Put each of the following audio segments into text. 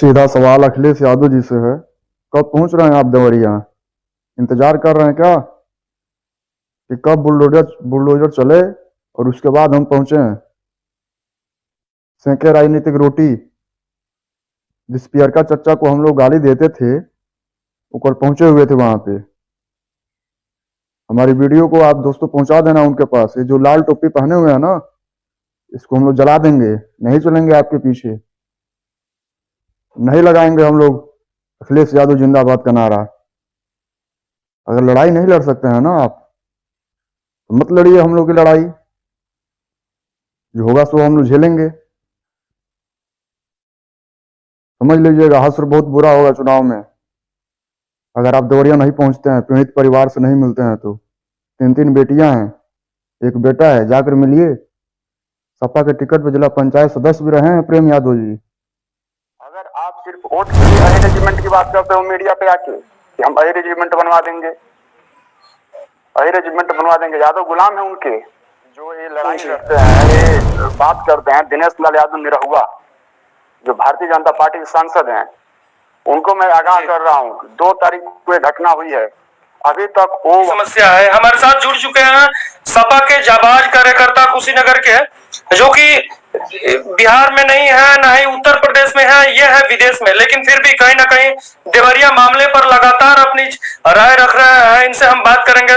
सीधा सवाल अखिलेश यादव जी से है। कब पहुंच रहे हैं आप देवरिया? इंतजार कर रहे हैं क्या कि कब बुलडोजर बुलडोजर चले और उसके बाद हम पहुंचे? सेंके राजनीतिक रोटी जिस पियरका चच्चा को हम लोग गाली देते थे वो कल पहुंचे हुए थे वहां पे। हमारी वीडियो को आप दोस्तों पहुंचा देना उनके पास। ये जो लाल टोपी पहने हुए हैं ना, इसको हम लोग जला देंगे। नहीं चलेंगे आपके पीछे, नहीं लगाएंगे हम लोग अखिलेश यादव जिंदाबाद का नारा। अगर लड़ाई नहीं लड़ सकते हैं ना आप, तो मत लड़िए हम लोग की लड़ाई। जो होगा सो हम लोग झेलेंगे। समझ लीजिएगा, हश्र बहुत बुरा होगा चुनाव में अगर आप देवरिया नहीं पहुंचते हैं, पीड़ित परिवार से नहीं मिलते हैं तो। 3 बेटियां हैं, एक बेटा है, जाकर मिलिए। सपा के टिकट पे जिला पंचायत सदस्य भी रहे हैं प्रेम यादव जी। अगर आप सिर्फ वोट के लिए अहि रेजिमेंट की बात करते हो मीडिया पे आके कि हम अहि रेजिमेंट बनवा देंगे, अहि रेजिमेंट बनवा देंगे, यादव गुलाम है उनके। जो ये लड़ाई लड़ते हैं, ये बात करते हैं, दिनेश लाल यादव निरहुआ जो भारतीय जनता पार्टी के सांसद हैं, उनको मैं आगाह कर रहा हूँ। 2 तारीख को घटना हुई है, अभी तक वो समस्या है। हमारे साथ जुड़ चुके हैं सपा के जाबाज कार्यकर्ता कुशीनगर के, जो कि बिहार में नहीं है, ना ही उत्तर प्रदेश में है, ये है विदेश में, लेकिन फिर भी कहीं ना कहीं देवरिया मामले पर लगातार अपनी राय रख रहे हैं। इनसे हम बात करेंगे।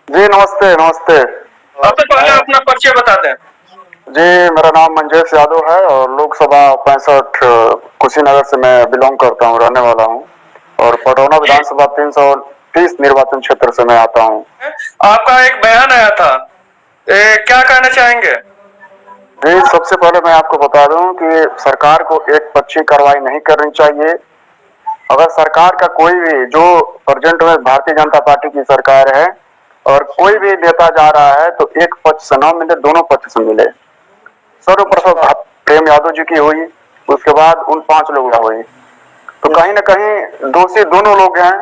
जी नमस्ते। नमस्ते। अब तो पहले अपना परिचय बता दें। जी, मेरा नाम मंजेश यादव है और लोकसभा 65 कुशीनगर से मैं बिलोंग करता हूँ, रहने वाला हूँ। और पटौना विधानसभा 330 निर्वाचन क्षेत्र से मैं आता हूँ। आपका एक बयान आया था, क्या कहना चाहेंगे? जी, सबसे पहले मैं आपको बता दूं कि सरकार को एक पक्षी कार्रवाई नहीं करनी चाहिए। अगर सरकार का कोई भी, जो प्रेजेंट में भारतीय जनता पार्टी की सरकार है, और कोई भी नेता जा रहा है तो एक पक्ष से न मिले, दोनों पक्ष से मिले। सर्वप्रथम प्रेम यादव जी की हुई, उसके बाद उन 5 लोगों की हुई, तो कहीं ना कहीं दोषी दोनों लोग हैं।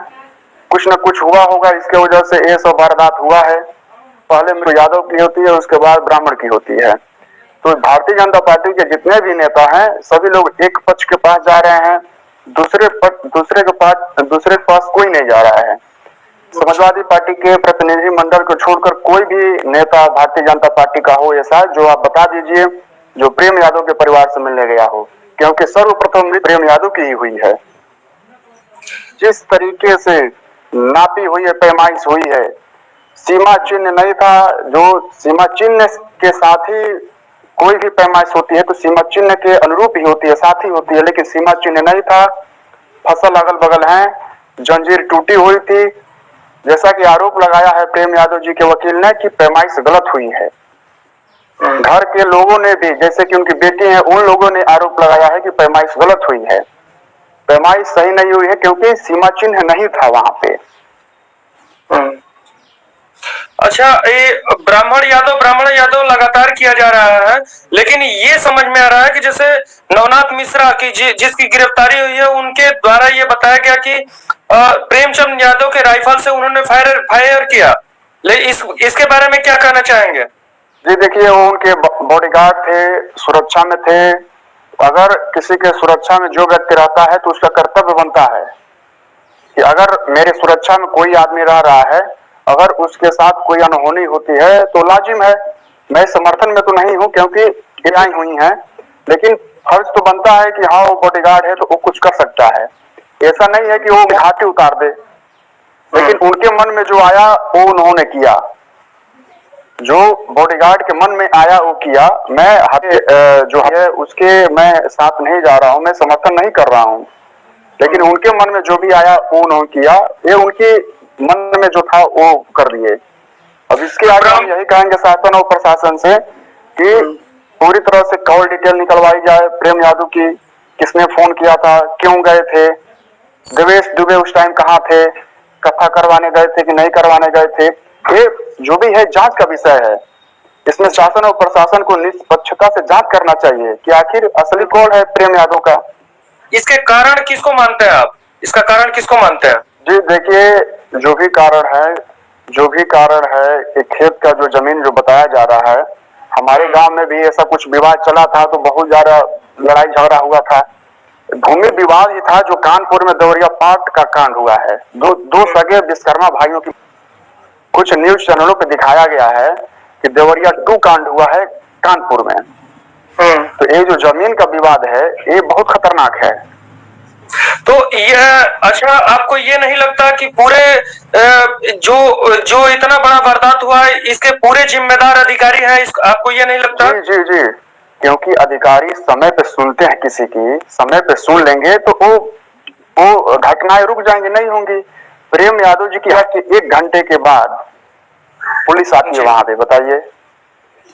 कुछ न कुछ हुआ होगा, इसके वजह से ये सब वारदात हुआ है। पहले यादव की होती है, उसके बाद ब्राह्मण की होती है। तो भारतीय जनता पार्टी के जितने भी नेता हैं, सभी लोग एक पक्ष के पास जा रहे हैं, दूसरे के पास कोई नहीं जा रहा है। समाजवादी पार्टी के प्रतिनिधि मंडल को छोड़कर कोई भी नेता भारतीय जनता पार्टी का हो ऐसा, जो आप बता दीजिए, जो प्रेम यादव के परिवार से मिलने गया हो, क्योंकि सर्वप्रथम प्रेम यादव की ही हुई है। जिस तरीके से नापी हुई है, पैमाइश हुई है, सीमा चिन्ह नहीं था। जो सीमा चिन्ह के साथ ही कोई भी पैमाइश होती है तो सीमा चिन्ह के अनुरूप ही होती है, साथ ही होती है, लेकिन सीमा चिन्ह नहीं था। फसल अगल बगल है, जंजीर टूटी हुई थी। जैसा कि आरोप लगाया है प्रेम यादव जी के वकील ने कि पैमाइश गलत हुई है। घर के लोगों ने भी, जैसे कि उनकी बेटी है, उन लोगों ने आरोप लगाया है कि पैमाइश गलत हुई है, पैमाइश सही नहीं हुई है, क्योंकि सीमा चिन्ह नहीं था वहां पे। अच्छा, ये ब्राह्मण यादव लगातार किया जा रहा है, लेकिन ये समझ में आ रहा है कि जैसे नवनाथ मिश्रा की जिसकी गिरफ्तारी हुई है, उनके द्वारा ये बताया गया कि प्रेमचंद यादव के राइफल से उन्होंने फायर किया। लेकिन इसके बारे में क्या कहना चाहेंगे? जी देखिए, वो उनके बॉडीगार्ड थे, सुरक्षा में थे। अगर किसी के सुरक्षा में जो व्यक्ति रहता है तो उसका कर्तव्य बनता है कि अगर मेरे सुरक्षा में कोई आदमी रह रहा है, अगर उसके साथ कोई अनहोनी होती है तो लाजिम है। मैं समर्थन में तो नहीं हूं क्योंकि गिराई हुई हैं, लेकिन फर्ज तो बनता है कि हाँ, वो बॉडीगार्ड है तो वो कुछ कर सकता है। ऐसा नहीं है कि वो घाटी उतार दे, लेकिन उनके मन में जो आया वो उन्होंने किया। जो बॉडीगार्ड के मन में आया वो किया। मैं जो है उसके मैं साथ नहीं जा रहा हूं, मैं समर्थन नहीं कर रहा हूं, लेकिन उनके मन में जो भी आया वो उन्होंने किया। ये उनके मन में जो था वो कर लिए। अब इसके आगे हम यही कहेंगे शासन और प्रशासन से कि पूरी तरह से कॉल डिटेल निकलवाई जाए प्रेम यादव की, किसने फोन किया था, क्यों गए थे, देवेश दुबे उस टाइम कहाँ थे, कथा करवाने गए थे कि नहीं करवाने गए थे। ये जो भी है जांच का विषय है। इसमें शासन और प्रशासन को निष्पक्षता से जांच करना चाहिए कि आखिर असली कौन है प्रेम यादव का। इसके कारण किसको मानते हैं आप? इसका कारण किसको मानते हैं? जी देखिए, जो भी कारण है कि खेत का जो जमीन जो बताया जा रहा है, हमारे गांव में भी ऐसा कुछ विवाद चला था तो बहुत ज्यादा लड़ाई झगड़ा हुआ था। भूमि विवाद ही था जो कानपुर में देवरिया पार्ट का कांड हुआ है। दो सगे विश्वकर्मा भाइयों की कुछ न्यूज चैनलों पे दिखाया गया है कि देवरिया 2 कांड हुआ है कानपुर में। तो ये जो जमीन का विवाद है ये बहुत खतरनाक है। तो यह अच्छा, आपको ये नहीं लगता कि पूरे जो इतना बड़ा वारदात हुआ है इसके पूरे जिम्मेदार अधिकारी हैं? आपको ये नहीं लगता? जी जी जी, क्योंकि अधिकारी समय पे सुनते हैं, किसी की समय पे सुन लेंगे तो वो घटनाएं रुक जाएंगी, नहीं होंगी। प्रेम यादव जी की हत्या के 1 घंटे के बाद पुलिस आती है वहां पे, बताइए।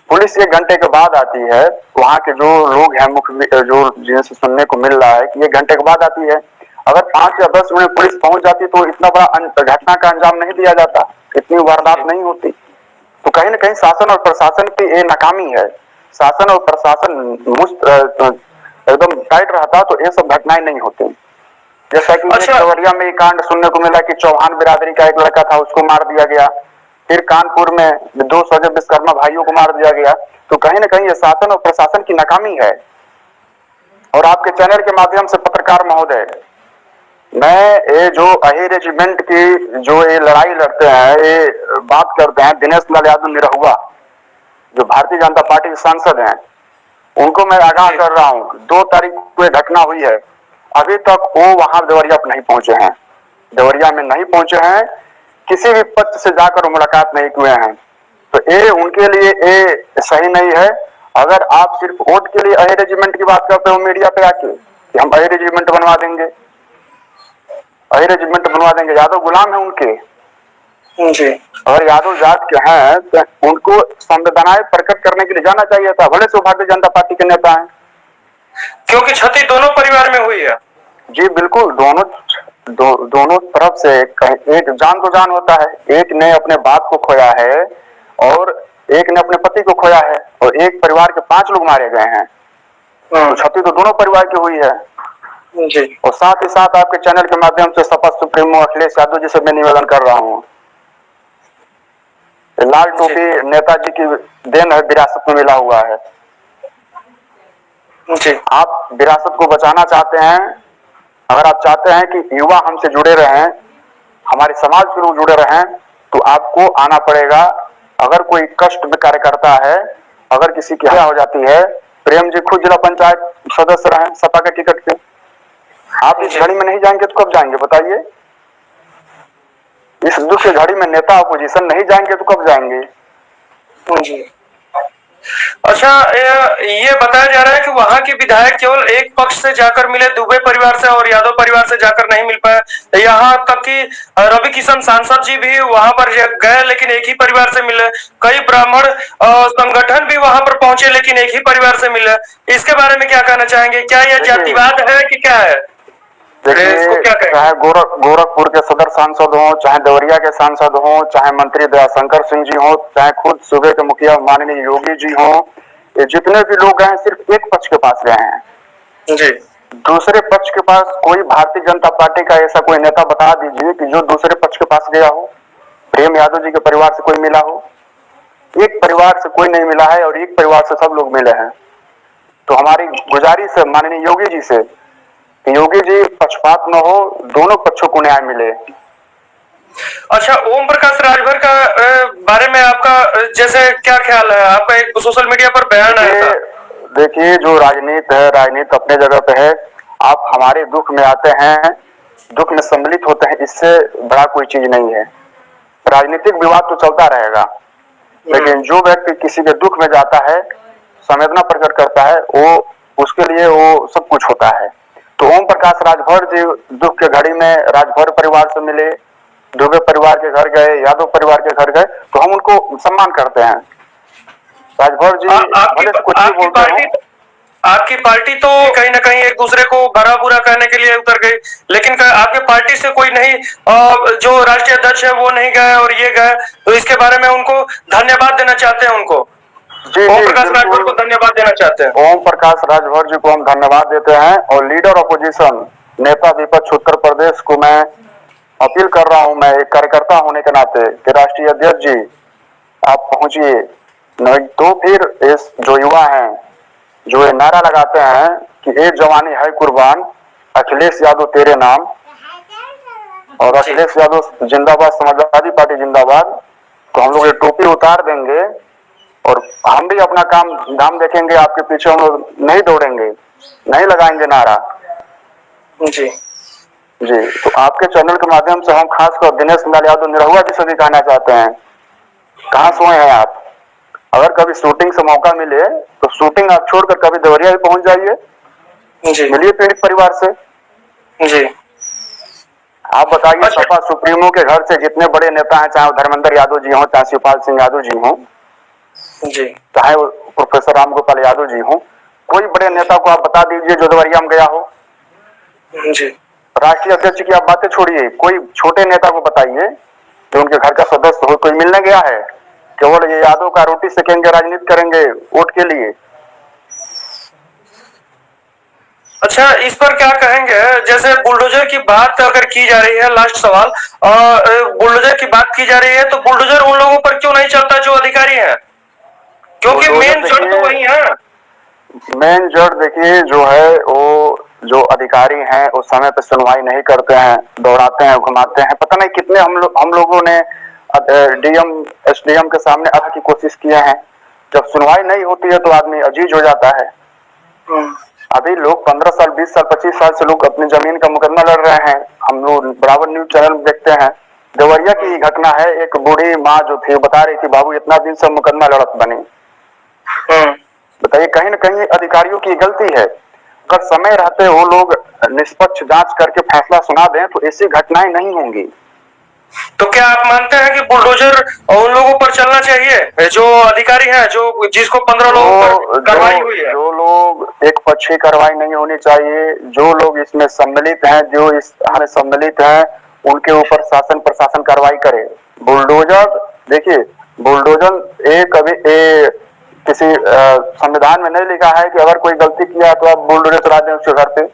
पुलिस 1 घंटे के बाद आती है, वहां के जो लोग हैं मुख्य जो जिनसे सुनने को मिल रहा है कि 1 घंटे के बाद आती है। अगर 5 या 10 मिनट पुलिस पहुंच जाती तो इतना बड़ा घटना का अंजाम नहीं दिया जाता, इतनी वारदात नहीं होती। तो कहीं ना कहीं शासन और प्रशासन की ये नाकामी है। शासन और प्रशासन एकदम टाइट रहता तो ये सब घटनाएं नहीं होती। जैसा कि देवरिया में एक कांड सुनने को मिला कि चौहान बिरादरी का एक लड़का था, उसको मार दिया गया। फिर कानपुर में 2 सगे विश्वकर्मा भाइयों को मार दिया गया। तो कहीं ना कहीं ये शासन और प्रशासन की नाकामी है। और आपके चैनल के माध्यम से पत्रकार महोदय, मैं ये जो अही रेजिमेंट की जो ये लड़ाई लड़ते हैं, ये बात करते हैं, दिनेश लाल यादव निरहुआ जो भारतीय जनता पार्टी के सांसद हैं, उनको मैं आगाह कर रहा हूँ 2 तारीख को घटना हुई है, अभी तक वो वहां देवरिया नहीं पहुंचे हैं, देवरिया में नहीं पहुंचे हैं, किसी भी पक्ष से जाकर मुलाकात नहीं किए हैं। तो ये उनके लिए ये सही नहीं है। अगर आप सिर्फ वोट के लिए अही रेजिमेंट की बात करते हो मीडिया पे आके कि हम अही रेजिमेंट बनवा देंगे, अही रेजिमेंट बनवा देंगे, यादव गुलाम है उनके जी। अगर यादव जात के हैं तो उनको संवेदनाएं प्रकट करने के लिए जाना चाहिए था, भले से भारतीय जनता पार्टी के नेता हैं, क्योंकि क्षति दोनों परिवार में हुई है। जी बिल्कुल, दोनों तरफ से एक जान तो जान होता है। एक ने अपने बाप को खोया है और एक ने अपने पति को खोया है, और एक परिवार के 5 लोग मारे गए हैं। तो क्षति तो दोनों परिवार की हुई है जी। और साथ ही साथ आपके चैनल के माध्यम से सपा सुप्रीमो अखिलेश यादव जी से मैं निवेदन कर रहा हूँ, लाल टोपी नेताजी की देन है, विरासत में मिला हुआ है जी। आप विरासत को बचाना चाहते हैं, अगर आप चाहते हैं कि युवा हमसे जुड़े रहें, हमारे समाज के लोग जुड़े रहें, तो आपको आना पड़ेगा। अगर कोई कष्ट में कार्यकर्ता है, अगर किसी की हत्या हो जाती है, प्रेम जी खुद जिला पंचायत सदस्य रहे सपा के टिकट पे, आप इस घड़ी में नहीं जाएंगे तो कब जाएंगे बताइए? इस दुख की घड़ी में नेता अपोजिशन नहीं जाएंगे तो कब जाएंगे जी। अच्छा, ये बताया जा रहा है कि वहां के विधायक केवल एक पक्ष से जाकर मिले, दुबे परिवार से और यादव परिवार से जाकर नहीं मिल पाए। यहाँ तक कि रवि किशन सांसद जी भी वहां पर गए लेकिन एक ही परिवार से मिले। कई ब्राह्मण संगठन भी वहां पर पहुंचे लेकिन एक ही परिवार से मिले। इसके बारे में क्या कहना चाहेंगे? क्या यह जातिवाद है कि क्या है? चाहे गोरखपुर के सदर सांसद हो, चाहे देवरिया के सांसद हो, चाहे मंत्री दयाशंकर सिंह जी हो, चाहे खुद सूबे के मुखिया माननीय योगी जी हो, ये जितने भी लोग गए सिर्फ एक पक्ष के पास गए हैं जी। दूसरे पक्ष के पास कोई भारतीय जनता पार्टी का ऐसा कोई नेता बता दीजिए कि जो दूसरे पक्ष के पास गया हो, प्रेम यादव जी के परिवार से कोई मिला हो? एक परिवार से कोई नहीं मिला है और एक परिवार से सब लोग मिले हैं। तो हमारी गुजारिश है माननीय योगी जी से, योगी जी पक्षपात न हो, दोनों पक्षों को न्याय मिले। अच्छा, ओम प्रकाश राजभर का बारे में आपका जैसे क्या ख्याल है? आपका एक सोशल मीडिया पर बयान आया था। देखिए, जो राजनीति है, राजनीति अपने जगह पे है। आप हमारे दुख में आते हैं, दुख में सम्मिलित होते हैं, इससे बड़ा कोई चीज नहीं है। राजनीतिक विवाद तो चलता रहेगा, लेकिन जो व्यक्ति किसी के दुख में जाता है, संवेदना प्रकट करता है, वो उसके लिए वो सब कुछ होता है। तो ओम प्रकाश राजभर जी दुख के घड़ी में राजभर परिवार से मिले, दुबे परिवार के घर गए, यादव परिवार के घर गए, तो हम उनको सम्मान करते हैं। राजभर जी आपकी पार्टी तो कहीं ना कहीं एक दूसरे को भरा बुरा कहने के लिए उतर गई, लेकिन आपके पार्टी से कोई नहीं, जो राष्ट्रीय अध्यक्ष है वो नहीं गए और ये गए, तो इसके बारे में उनको धन्यवाद देना चाहते हैं। उनको ओम प्रकाश राजभर को धन्यवाद देना चाहते हैं। ओम प्रकाश राजभर जी को हम धन्यवाद देते हैं, और लीडर अपोजिशन नेता विपक्ष उत्तर प्रदेश को मैं अपील कर रहा हूं, मैं एक कार्यकर्ता होने के नाते कि राष्ट्रीय अध्यक्ष जी आप पहुंचिए, नहीं तो फिर इस जो युवा हैं जो ये नारा लगाते हैं कि एक जवानी है कुर्बान, अखिलेश यादव तेरे नाम और अखिलेश यादव जिंदाबाद, समाजवादी पार्टी जिंदाबाद, तो हम लोग ये टोपी उतार देंगे और हम भी अपना काम धाम देखेंगे। आपके पीछे हम लोग नहीं दौड़ेंगे, नहीं लगाएंगे नारा। जी जी, तो आपके चैनल के माध्यम से हम खासकर दिनेश लाल यादव निरहुआ जी से भी कहना चाहते हैं, कहाँ सोए हैं आप? अगर कभी शूटिंग से मौका मिले तो शूटिंग आप छोड़कर कभी देवरिया भी पहुंच जाइए, जी मिलिए पीड़ित परिवार से। जी। आप बताइए, सपा सुप्रीमो के घर से जितने बड़े नेता हैं, चाहे वो धर्मेंद्र यादव जी हों, चाहे शिवपाल सिंह यादव जी हों, जी चाहे वो प्रोफेसर राम गोपाल यादव जी हों, कोई बड़े नेता को आप बता दीजिए जो देवरिया में गया हो। जी। राष्ट्रीय अध्यक्ष की आप बातें छोड़िए, कोई छोटे नेता को बताइए जो उनके घर का सदस्य हो, कोई मिलने गया है? केवल ये यादव का रोटी सेकेंगे, राजनीति करेंगे वोट के लिए। अच्छा, इस पर क्या कहेंगे? जैसे बुलडोजर की बात अगर की जा रही है, लास्ट सवाल, बुलडोजर की बात की जा रही है, तो बुलडोजर उन लोगों पर क्यों नहीं चलता जो अधिकारी हैं? क्योंकि मेन जड़ तो वही है। मेन जड़ देखिए जो है, वो जो अधिकारी हैं उस समय पे सुनवाई नहीं करते हैं, दौड़ाते हैं, घुमाते हैं। पता नहीं कितने हम लोगों ने डीएम एसडीएम के सामने आने की कोशिश किए हैं। जब सुनवाई नहीं होती है तो आदमी अजीज हो जाता है। अभी लोग 15 साल, 20 साल, 25 साल से लोग अपनी जमीन का मुकदमा लड़ रहे हैं। हम लोग बराबर न्यूज चैनल देखते हैं। देवरिया की घटना है, एक बूढ़ी माँ जो थी बता रही थी, बाबू इतना दिन से मुकदमा लड़त बनी। बताइए, कहीं न कहीं अधिकारियों की गलती है। अगर समय रहते वो लोग निष्पक्ष जांच करके फैसला सुना दें तो ऐसी घटनाएं नहीं होंगी। तो क्या आप मानते हैं कि बुलडोजर उन लोगों पर चलना चाहिए जो अधिकारी हैं, जो जिसको 15 लोगों पर कार्रवाई हुई है? जो लोग एक पक्षी कार्रवाई नहीं होनी चाहिए, जो लोग इसमें सम्मिलित हैं, जो इसमें सम्मिलित हैं, उनके ऊपर शासन प्रशासन कार्रवाई करे। बुलडोजर देखिए, बुलडोजर कभी किसी संविधान में नहीं लिखा है कि अगर कोई गलती किया तो आप बुलडोजर चला दें उसके घर पे।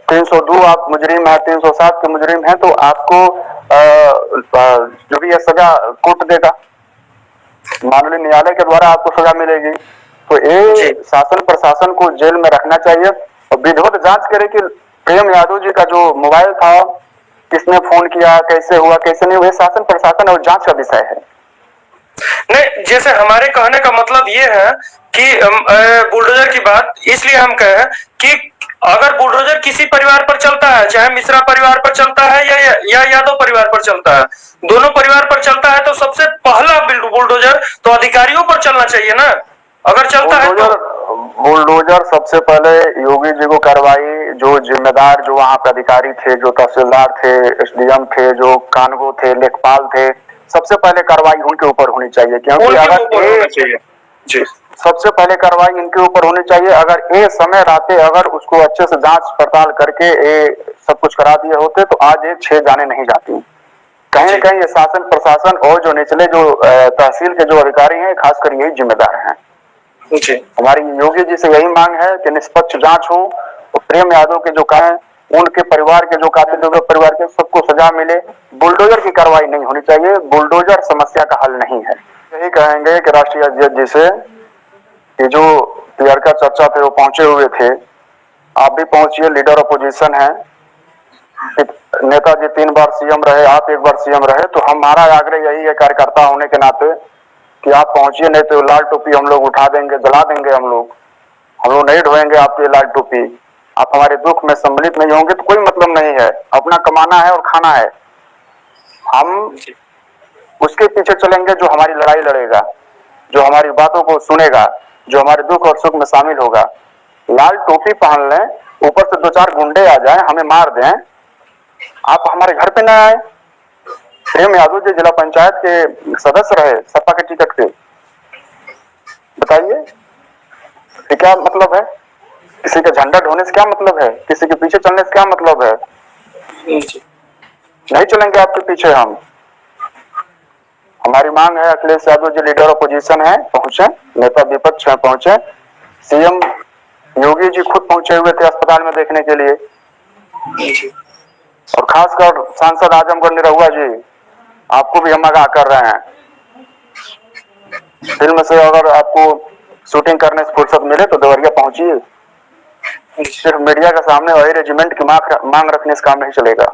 302 आप मुजरिम है, 307 के मुजरिम है, तो आपको जो भी है सजा कोर्ट देगा, माननीय न्यायालय के द्वारा आपको सजा मिलेगी। तो ये शासन प्रशासन को जेल में रखना चाहिए और विधिवत जांच करे कि प्रेम यादव जी का जो मोबाइल था, किसने फोन किया, कैसे हुआ, कैसे नहीं हुआ, शासन प्रशासन और जांच का विषय है। नहीं, जैसे हमारे कहने का मतलब ये है कि बुलडोजर की बात इसलिए हम कहें कि अगर बुलडोजर किसी परिवार पर चलता है, चाहे मिश्रा परिवार पर चलता है या यादव परिवार पर चलता है, दोनों परिवार पर चलता है, तो सबसे पहला बुलडोजर तो अधिकारियों पर चलना चाहिए ना, अगर चलता है तो। बुलडोजर सबसे पहले योगी जी को कार्रवाई, जो जिम्मेदार जो वहां पे अधिकारी थे, जो तहसीलदार थे, एसडीएम थे, जो कानगो थे, लेखपाल थे, सबसे पहले कार्रवाई उनके ऊपर होनी चाहिए। क्योंकि अगर सबसे पहले कार्रवाई इनके ऊपर होनी चाहिए। अगर ये समय रहते अगर उसको अच्छे से जांच पड़ताल करके ये सब कुछ करा दिए होते तो आज ये 6 जाने नहीं जाती। कहीं न कहीं ये शासन प्रशासन और जो निचले जो तहसील के जो अधिकारी हैं, खासकर यही जिम्मेदार हैं। हमारी योगी जी से यही मांग है कि निष्पक्ष जांच हो और प्रेम यादव के जो कहें, उनके परिवार के जो कातिल परिवार के सबको सजा मिले। बुलडोजर की कार्रवाई नहीं होनी चाहिए, बुलडोजर समस्या का हल नहीं है। यही कहेंगे कि राष्ट्रीय अध्यक्ष जी से कि जो पीआर का चर्चा थे वो पहुंचे हुए थे, आप भी पहुंचिए, लीडर अपोजिशन है, नेताजी 3 बार सीएम रहे, आप 1 बार सीएम रहे, तो हमारा आग्रह यही है कार्यकर्ता होने के नाते कि आप पहुंचिए, नहीं तो लाल टोपी हम लोग उठा देंगे, जला देंगे। हम लोग नहीं ढोएंगे आपकी लाल टोपी। आप हमारे दुख में सम्मिलित नहीं होंगे तो कोई मतलब नहीं है। अपना कमाना है और खाना है, हम उसके पीछे चलेंगे जो हमारी लड़ाई लड़ेगा, जो हमारी बातों को सुनेगा, जो हमारे दुख और सुख में शामिल होगा। लाल टोपी पहन लें, ऊपर से 2-4 गुंडे आ जाएं, हमें मार दें, आप हमारे घर पे न आए। प्रेम यादव जी जिला पंचायत के सदस्य रहे सपा के टिकट पे, बताइए क्या मतलब है? किसी का झंडा ढोने से क्या मतलब है? किसी के पीछे चलने से क्या मतलब है? नहीं चलेंगे आपके पीछे हम। हमारी मांग है अखिलेश यादव जी लीडर अपोजिशन है, पहुंचे, नेता विपक्ष है, पहुंचे। सीएम योगी जी खुद पहुंचे हुए थे अस्पताल में देखने के लिए। और खासकर सांसद आजमगढ़ निरहुआ जी, आपको भी हम आगाह कर रहे हैं, फिल्म से अगर आपको शूटिंग करने से फुर्सत मिले तो देवरिया पहुंचिए। सिर्फ मीडिया के सामने वही रेजिमेंट की मांग रखने से काम नहीं चलेगा।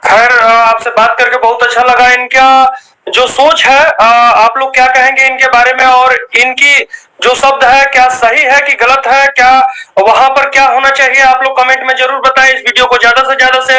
खैर आपसे बात करके बहुत अच्छा लगा। इनका जो सोच है आप लोग क्या कहेंगे इनके बारे में, और इनकी जो शब्द है क्या सही है कि गलत है, क्या वहां पर क्या होना चाहिए, आप लोग कमेंट में जरूर बताएं। इस वीडियो को ज्यादा से ज्यादा शेयर